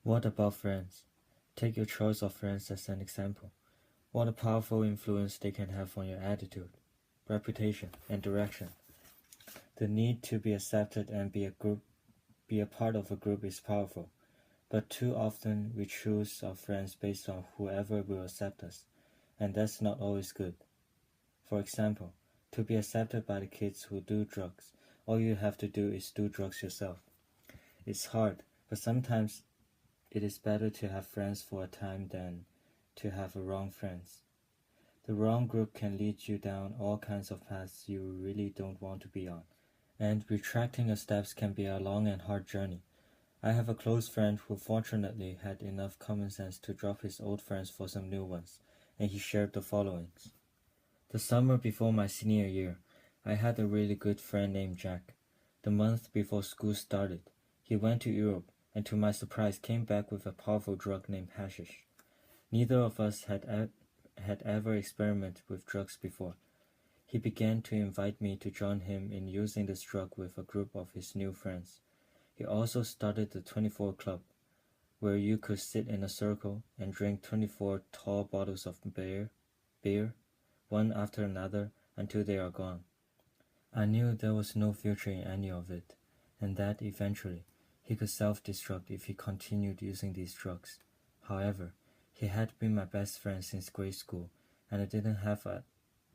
What about friends? Take your choice of friends as an example. What a powerful influence they can have on your attitude, reputation, and direction. The need to be accepted and be a part of a group is powerful, but too often we choose our friends based on whoever will accept us, and that's not always good. For example, to be accepted by the kids who do drugs, all you have to do is do drugs yourself. It's hard, but sometimes it is better to have friends for a time than to have a wrong friends. The wrong group can lead you down all kinds of paths you really don't want to be on, and retracting your steps can be a long and hard journey. I have a close friend who fortunately had enough common sense to drop his old friends for some new ones, and he shared the followings. The summer before my senior year, I had a really good friend named Jack. The month before school started, he went to Europe and to my surprise came back with a powerful drug named hashish. Neither of us had ever experimented with drugs before. He began to invite me to join him in using this drug with a group of his new friends. He also started the 24 Club, where you could sit in a circle and drink 24 tall bottles of beer, one after another, until they are gone. I knew there was no future in any of it, and that eventually he could self-destruct if he continued using these drugs. However, he had been my best friend since grade school, and I didn't have a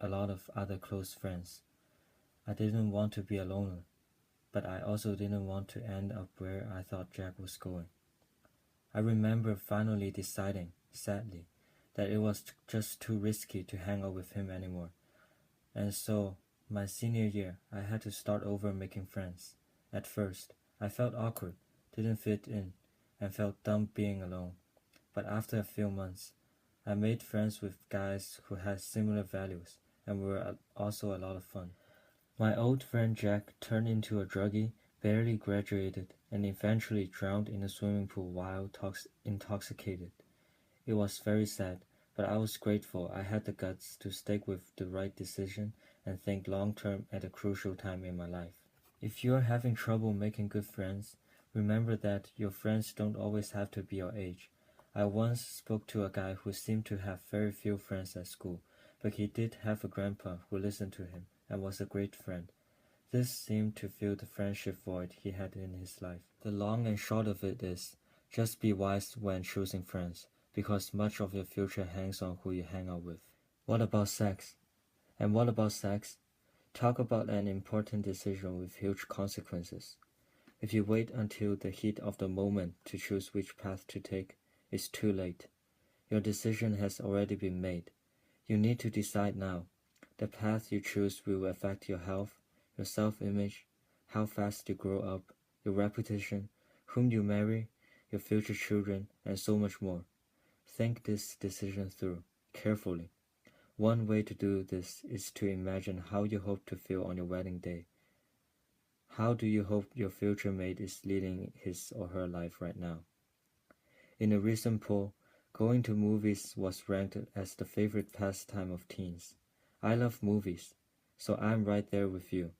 lot of other close friends. I didn't want to be a loner, but I also didn't want to end up where I thought Jack was going. I remember finally deciding, sadly, that it was just too risky to hang out with him anymore. And so, my senior year, I had to start over making friends. At first, I felt awkward, didn't fit in, and felt dumb being alone. But after a few months, I made friends with guys who had similar values and were also a lot of fun. My old friend Jack turned into a druggie, barely graduated, and eventually drowned in a swimming pool while intoxicated. It was very sad, but I was grateful I had the guts to stick with the right decision and think long term at a crucial time in my life. If you are having trouble making good friends, remember that your friends don't always have to be your age. I once spoke to a guy who seemed to have very few friends at school, but he did have a grandpa who listened to him and was a great friend. This seemed to fill the friendship void he had in his life. The long and short of it is, just be wise when choosing friends, because much of your future hangs on who you hang out with. What about sex? And what about sex? Talk about an important decision with huge consequences. If you wait until the heat of the moment to choose which path to take, it's too late. Your decision has already been made. You need to decide now. The path you choose will affect your health, your self-image, how fast you grow up, your reputation, whom you marry, your future children, and so much more. Think this decision through, carefully. One way to do this is to imagine how you hope to feel on your wedding day. How do you hope your future mate is leading his or her life right now? In a recent poll, going to movies was ranked as the favorite pastime of teens. I love movies, so I'm right there with you.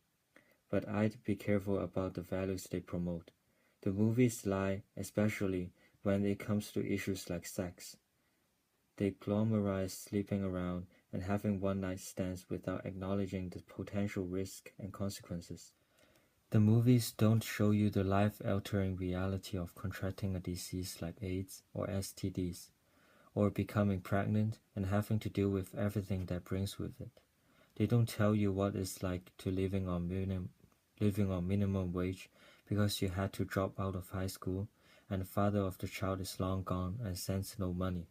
But I'd be careful about the values they promote. The movies lie, especially when it comes to issues like sex. They glamorize sleeping around and having one-night stands without acknowledging the potential risk and consequences. The movies don't show you the life-altering reality of contracting a disease like AIDS or STDs, or becoming pregnant and having to deal with everything that brings with it. They don't tell you what it's like to living on minimum wage because you had to drop out of high school and the father of the child is long gone and sends no money,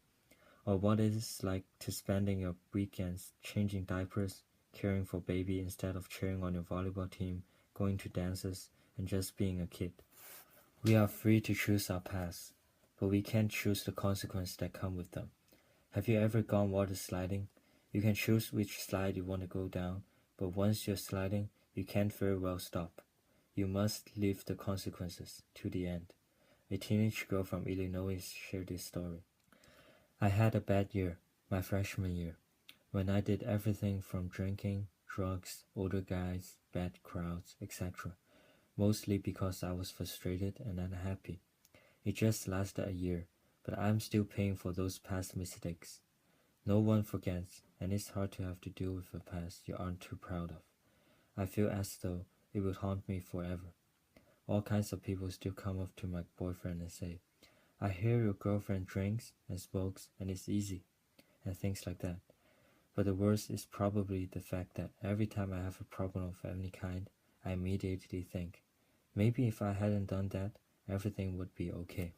or what it is like to spending your weekends changing diapers, caring for baby instead of cheering on your volleyball team, going to dances, and just being a kid. We are free to choose our paths, but we can't choose the consequences that come with them. Have you ever gone water sliding? You can choose which slide you want to go down, but once you're sliding, you can't very well stop. You must live the consequences to the end. A teenage girl from Illinois shared this story. I had a bad year, my freshman year, when I did everything from drinking, drugs, older guys, bad crowds, etc., mostly because I was frustrated and unhappy. It just lasted a year, but I'm still paying for those past mistakes. No one forgets, and it's hard to have to deal with a past you aren't too proud of. I feel as though it would haunt me forever. All kinds of people still come up to my boyfriend and say, I hear your girlfriend drinks and smokes and it's easy, and things like that. But the worst is probably the fact that every time I have a problem of any kind, I immediately think, maybe if I hadn't done that, everything would be okay.